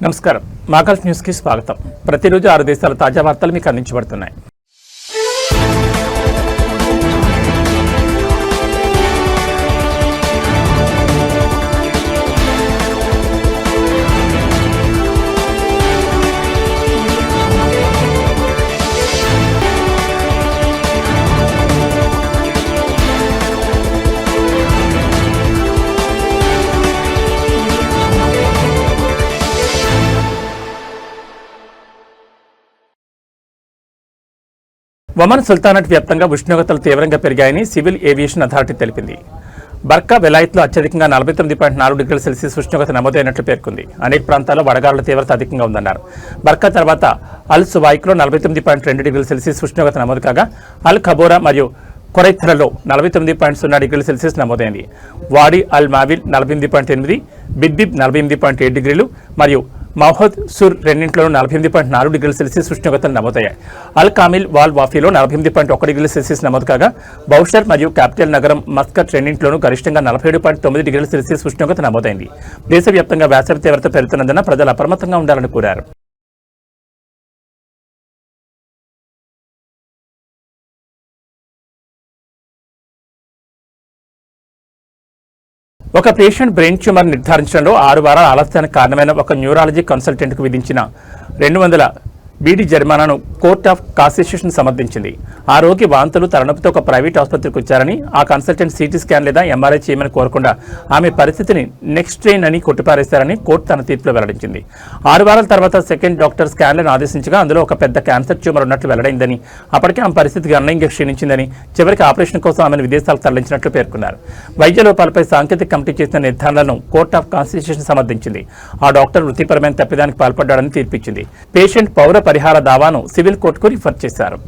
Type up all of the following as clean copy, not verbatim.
నమస్కారం. మాగల్ఫ్ న్యూస్ కి స్వాగతం. ప్రతిరోజు 6 దేశాల తాజా వార్తలు మీకు అందించబడుతున్నాయి. ఒమన్ సుల్తానట్ వ్యాప్తంగా ఉష్ణోగ్రతలు తీవ్రంగా పెరిగాయని సివిల్ ఏవియేషన్ అథారిటీ తెలిపింది. బర్కా వెలాయత్లో అత్యధికంగా 49.4 డిగ్రీల సెల్సియస్ ఉష్ణోగ్రత నమోదైనట్లు పేర్కొంది. అనేక ప్రాంతాల్లో వడగాలుల తీవ్రత అధికంగా ఉందన్నారు. బర్కా తర్వాత అల్ సువాయిక్లో 49.2 డిగ్రీల సెల్సియస్ ఉష్ణోగ్రత నమోదు కాగా అల్ ఖబోరా మరియు కొరైత్లలో 49.0 డిగ్రీల సెల్సియస్ నమోదైంది. వాడి అల్ మావిల్ 48.8, బిద్బిబ్ 48.7 డిగ్రీలు మరియు మౌహద్ సుర్ రెండింటిలోనూ 48.4 డిగ్రీల సెల్సియస్ ఉష్ణోగ్రతలు నమోదయ్యాయి. అల్ కామిల్ వాల్ వాఫీలో 48.1 డిగ్రీల సెల్సియస్ నమోదు కాగా బౌషర్ మరియు క్యాపిటల్ నగరం మస్కట్ రెండింటిలోనూ గరిష్టంగా 47.9 డిగ్రీల సెల్సియస్ ఉష్ణోగ్రత నమోదైంది. దేశవ్యాప్తంగా వేసవి తీవ్రత పెరుగుతున్నందున ప్రజలు అప్రమత్తంగా ఉండాలని కోరారు. ఒక పేషెంట్ బ్రెయిన్ ట్యూమర్ నిర్ధారించడంలో 6 వారాల ఆలస్యానికి కారణమైన ఒక న్యూరాలజీ కన్సల్టెంట్కు విధించిన 200 బీడీ జరిమానాను కోర్ట్ ఆఫ్ కాన్స్టిట్యూషన్ సమర్థించింది. ఆ రోగి వాంతులు తలనొప్పితో ఒక ప్రైవేట్ ఆసుపత్రికి వచ్చారని, ఆ కన్సల్టెంట్ సిటీ స్కాన్ లేదా ఎంఆర్ఐ చేయమని కోరకుండా ఆమె పరిస్థితిని నెక్స్ట్ ట్రైన్ అని కొట్టిపారేశారని కోర్టు తన తీర్పులో వెల్లడించింది. 6 వారాల తర్వాత సెకండ్ డాక్టర్ స్కాన్లను ఆదేశించగా అందులో ఒక పెద్ద క్యాన్సర్ ట్యూమర్ ఉన్నట్లు వెల్లడైందని, అప్పటికే ఆమె పరిస్థితి గణనీయంగా క్షీణించిందని, చివరికి ఆపరేషన్ కోసం ఆమెను విదేశాలకు తరలించినట్లు పేర్కొన్నారు. వైద్య లోపాలపై సాంకేతిక కమిటీ చేసిన నిర్ధారణలను కోర్ట్ ఆఫ్ కాన్స్టిట్యూషన్ సమర్థించింది. ఆ డాక్టర్ వృత్తిపరమైన తప్పిదానికి పాల్పడ్డాడని తీర్పిచ్చింది. పేషెంట్ పౌర పరిహార దావాను సివిల్ కోర్టుకు రిఫర్ చేశారు.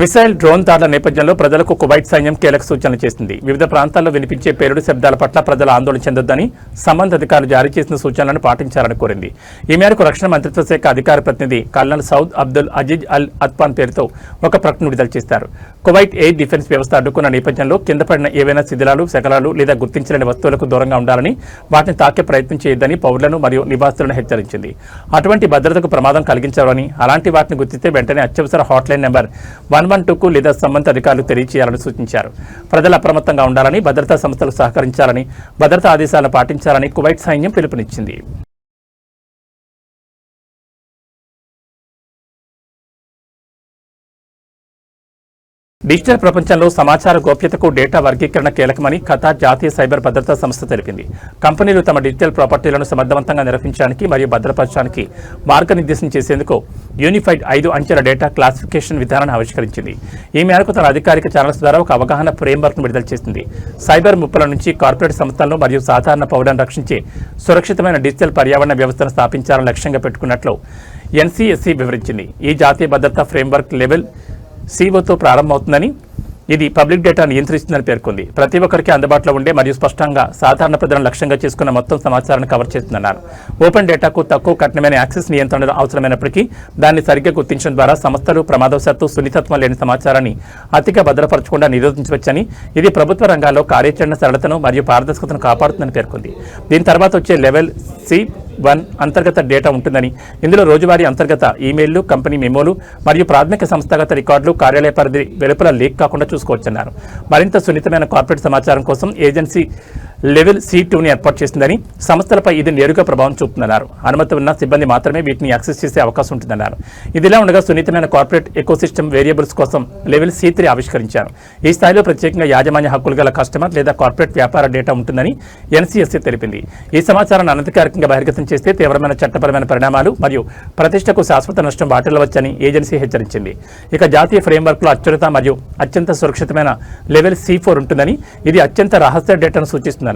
మిసైల్ డ్రోన్ దాడుల నేపథ్యంలో ప్రజలకు కువైట్ సైన్యం కీలక సూచనలు చేసింది. వివిధ ప్రాంతాల్లో వినిపించే పేలుడు శబ్దాల పట్ల ప్రజలు ఆందోళన చెందొద్దని సంబంధిత అధికారులు జారీ చేసిన సూచనలను పాటించాలని కోరింది. ఈ మేరకు రక్షణ మంత్రిత్వ శాఖ అధికార ప్రతినిధి కల్నల్ సౌద్ అబ్దుల్ అజీజ్ అల్ అత్పాన్ పేరుతో ఒక ప్రకటన విడుదల చేశారు. కువైట్ ఎయిర్ డిఫెన్స్ వ్యవస్థ అడ్డుకున్న నేపథ్యంలో కింద పడిన ఏవైనా శిథిలాలు, శకలాలు లేదా గుర్తించలేని వస్తువులకు దూరంగా ఉండాలని, వాటిని తాకే ప్రయత్నం చేయొద్దని పౌరులను మరియు నివాసులను హెచ్చరించింది. అటువంటి భద్రతకు ప్రమాదం కలిగించాలని, అలాంటి వాటిని గుర్తిస్తే వెంటనే అత్యవసర హాట్లైన్ నెంబర్ 112కు లేదా సంబంధిత అధికారులు తెలియజేయాలని సూచించారు. ప్రజలు అప్రమత్తంగా ఉండాలని, భద్రతా సంస్థలు సహకరించాలని, భద్రతా ఆదేశాలను పాటించాలని కువైట్ సైన్యం పిలుపునిచ్చింది. డిజిటల్ ప్రపంచంలో సమాచార గోప్యతకు డేటా వర్గీకరణ కీలకమని ఖతార్ జాతీయ సైబర్ భద్రతా సంస్థ తెలిపింది. కంపెనీలు తమ డిజిటల్ ప్రాపర్టీలను సమర్థవంతంగా నిర్వహించడానికి మరియు భద్రపరచడానికి మార్గనిర్దేశం చేసేందుకు యూనిఫైడ్ 5 అంచెల డేటా క్లాసిఫికేషన్ విధానాన్ని ఆవిష్కరించింది. ఈ మేరకు తన అధికారిక ఛానల్స్ ద్వారా ఒక అవగాహన ఫ్రేమ్వర్క్ను విడుదల చేసింది. సైబర్ ముప్పుల నుంచి కార్పొరేట్ సంస్థలను మరియు సాధారణ పౌరులను రక్షించే సురక్షితమైన డిజిటల్ పర్యావరణ వ్యవస్థను స్థాపించాలని లక్ష్యంగా పెట్టుకున్నట్లు ఎన్సీఎస్సీ వివరించింది. ఈ జాతీయ భద్రతా ఫ్రేమ్వర్క్ లెవెల్ సిఓతో ప్రారంభమవుతుందని, ఇది పబ్లిక్ డేటా నియంత్రిస్తుందని పేర్కొంది. ప్రతి ఒక్కరికి అందుబాటులో ఉండే మరియు స్పష్టంగా సాధారణ ప్రజలను లక్ష్యంగా చేసుకున్న మొత్తం సమాచారాన్ని కవర్ చేస్తుందన్నారు. ఓపెన్ డేటాకు తక్కువ కఠినమైన యాక్సెస్ నియంత్రణ అవసరమైనప్పటికీ దాన్ని సరిగ్గా గుర్తించడం ద్వారా సంస్థలు ప్రమాదవశాత్తు సున్నితత్వం లేని సమాచారాన్ని అతిగా భద్రపరచకుండా నిరోధించవచ్చని, ఇది ప్రభుత్వ రంగాల్లో కార్యాచరణ సరళతను మరియు పారదర్శకతను కాపాడుతుందని పేర్కొంది. దీని తర్వాత వచ్చే లెవెల్ C1 అంతర్గత డేటా ఉంటుందని, ఇందులో రోజువారీ అంతర్గత ఈమెయిల్లు, కంపెనీ మెమోలు మరియు ప్రాథమిక సంస్థాగత రికార్డులు కార్యాలయ పరిధి వెలుపల లీక్ కాకుండా చూసుకోవచ్చన్నారు. మరింత సున్నితమైన కార్పొరేట్ సమాచారం కోసం ఏజెన్సీ లెవెల్ C2ని ఏర్పాటు చేసిందని, సంస్థలపై ఇది నేరుగా ప్రభావం చూపుతుందన్నారు. అనుమతి ఉన్న సిబ్బంది మాత్రమే వీటిని యాక్సెస్ చేసే అవకాశం ఉంటుందన్నారు. ఇదిలా ఉండగా సున్నితమైన కార్పొరేట్ ఎకోసిస్టమ్ వేరియబుల్స్ కోసం లెవెల్ C3 ఆవిష్కరించారు. ఈ స్థాయిలో ప్రత్యేకంగా యాజమాన్య హక్కులు గల కస్టమర్ లేదా కార్పొరేట్ వ్యాపార డేటా ఉంటుందని ఎన్సీఎస్సీ తెలిపింది. ఈ సమాచారాన్ని అనధికారికంగా బహిర్గతం చేస్తే తీవ్రమైన చట్టపరమైన పరిణామాలు మరియు ప్రతిష్టకు శాశ్వత నష్టం వాటిల్లవచ్చని ఏజెన్సీ హెచ్చరించింది. ఇక జాతీయ ఫ్రేమ్వర్క్లో అత్యున్నత మరియు అత్యంత సురక్షితమైన లెవెల్ C4 ఉంటుందని, ఇది అత్యంత రహస్య డేటాను సూచిస్తుంది.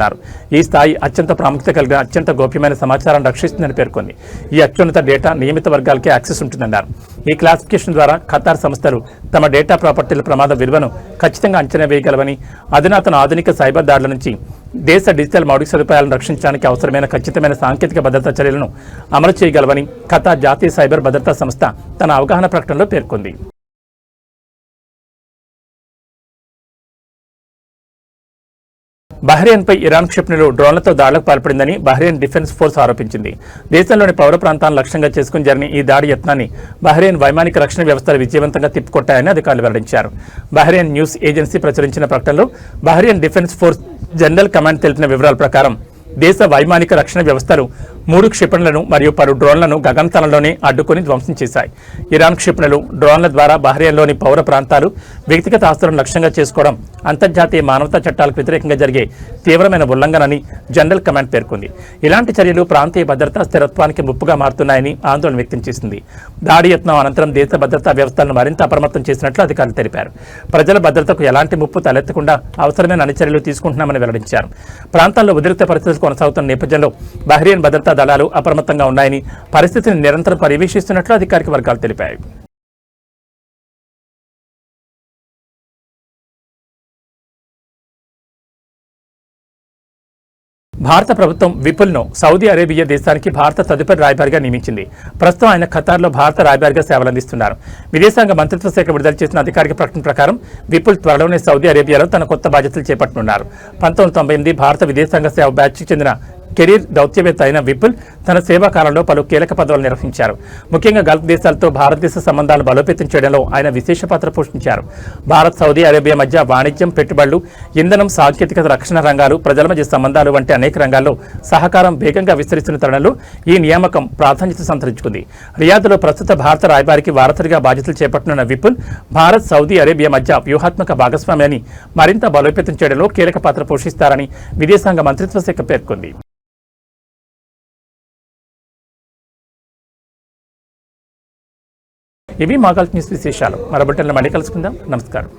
ఈ స్థాయి అత్యంత ప్రాముఖ్యత కలిగిన అత్యంత గోప్యమైన సమాచారాన్ని రక్షిస్తుందని పేర్కొంది. ఈ అత్యున్నత డేటా నియమిత వర్గాలకే యాక్సెస్ ఉంటుందన్నారు. ఈ క్లాసిఫికేషన్ ద్వారా ఖతార్ సంస్థలు తమ డేటా ప్రాపర్టీల ప్రమాద విలువను ఖచ్చితంగా అంచనా వేయగలవని, అధునాతన ఆధునిక సైబర్ దాడుల నుంచి దేశ డిజిటల్ మౌలిక సదుపాయాలను రక్షించడానికి అవసరమైన ఖచ్చితమైన సాంకేతిక భద్రతా చర్యలను అమలు చేయగలవని ఖతార్ జాతీయ సైబర్ భద్రతా సంస్థ తన అవగాహన ప్రకటనలో పేర్కొంది. బహ్రెయిన్పై ఇరాన్ క్షిపణులు డ్రోన్లతో దాడులకు పాల్పడిందని బహ్రెయిన్ డిఫెన్స్ ఫోర్స్ ఆరోపించింది. దేశంలోని పౌర ప్రాంతాలను లక్ష్యంగా చేసుకుని జరిగిన ఈ దాడి యత్నాన్ని బహ్రెయిన్ వైమానిక రక్షణ వ్యవస్థలు విజయవంతంగా తిప్పికొట్టాయని అధికారులు వెల్లడించారు. బహ్రెయిన్ న్యూస్ ఏజెన్సీ ప్రచురించిన ప్రకటనలో Bahrain defence force general command తెలిపిన వివరాల ప్రకారం దేశ వైమానిక రక్షణ వ్యవస్థలు 3 క్షిపణులను మరియు పలు డ్రోన్లను గగనతలంలోనే అడ్డుకుని ధ్వంసం చేశాయి. ఇరాన్ క్షిపణులు, డ్రోన్ల ద్వారా బహ్రెయిన్లోని పౌర ప్రాంతాలు, వ్యక్తిగత ఆస్తులను లక్ష్యంగా చేసుకోవడం అంతర్జాతీయ మానవతా చట్టాలకు వ్యతిరేకంగా జరిగే తీవ్రమైన ఉల్లంఘనని జనరల్ కమాండ్ పేర్కొంది. ఇలాంటి చర్యలు ప్రాంతీయ భద్రతా స్థిరత్వానికి ముప్పుగా మారుతున్నాయని ఆందోళన వ్యక్తం చేసింది. దాడి యత్నం అనంతరం దేశ భద్రతా వ్యవస్థలను మరింత అప్రమత్తం చేసినట్లు అధికారులు తెలిపారు. ప్రజల భద్రతకు ఎలాంటి ముప్పు తలెత్తకుండా అవసరమైన అన్ని చర్యలు తీసుకుంటున్నామని వెల్లడించారు. ప్రాంతాల్లో ఉద్రిక్త పరిస్థితులు కొనసాగుతున్న నేపథ్యంలో బహ్రెయిన్ భద్రతా దళాలు అప్రమత్తంగా ఉన్నాయని, పరిస్థితిని నిరంతరం పర్యవేక్షిస్తున్నట్లు అధికారిక వర్గాలు తెలిపాయి. భారత ప్రభుత్వం విపుల్ను సౌదీ అరేబియా దేశానికి భారత తదుపరి రాయబారిగా నియమించింది. ప్రస్తుతం ఆయన ఖతార్లో భారత రాయబారిగా సేవలందిస్తున్నారు. విదేశాంగ మంత్రిత్వ శాఖ విడుదల చేసిన అధికారిక ప్రకటన ప్రకారం విపుల్ త్వరలోనే సౌదీ అరేబియాలో తన కొత్త బాధ్యతలు చేపట్టనున్నారు. 1998 భారత విదేశాంగ సేవ బ్యాచ్కి చెందిన కెరీర్ దౌత్యవేత్త అయిన విపుల్ తన సేవా కాలంలో పలు కీలక పదవులు నిర్వహించారు. ముఖ్యంగా గల్ఫ్ దేశాలతో భారతదేశ సంబంధాలను బలోపేతం చేయడంలో ఆయన విశేష పాత్ర పోషించారు. భారత్, సౌదీ అరేబియా మధ్య వాణిజ్యం, పెట్టుబడులు, ఇంధనం, సాంకేతికత, రక్షణ రంగాలు, ప్రజల మధ్య సంబంధాలు వంటి అనేక రంగాల్లో సహకారం వేగంగా విస్తరిస్తున్న తరుణంలో ఈ నియామకం ప్రాధాన్యత సంతరించుకుంది. రియాద్లో ప్రస్తుత భారత రాయబారికి వారసుడిగా బాధ్యతలు చేపట్టనున్న విపుల్ భారత్, సౌదీ అరేబియా మధ్య వ్యూహాత్మక భాగస్వామ్యాన్ని మరింత బలోపేతం చేయడంలో కీలక పాత్ర పోషిస్తారని విదేశాంగ మంత్రిత్వ శాఖ పేర్కొంది. ఇవి మా గల్ఫ్ న్యూస్ విశేషాలు. మరో బులెటిన్లో మళ్ళీ కలుసుకుందాం. నమస్కారం.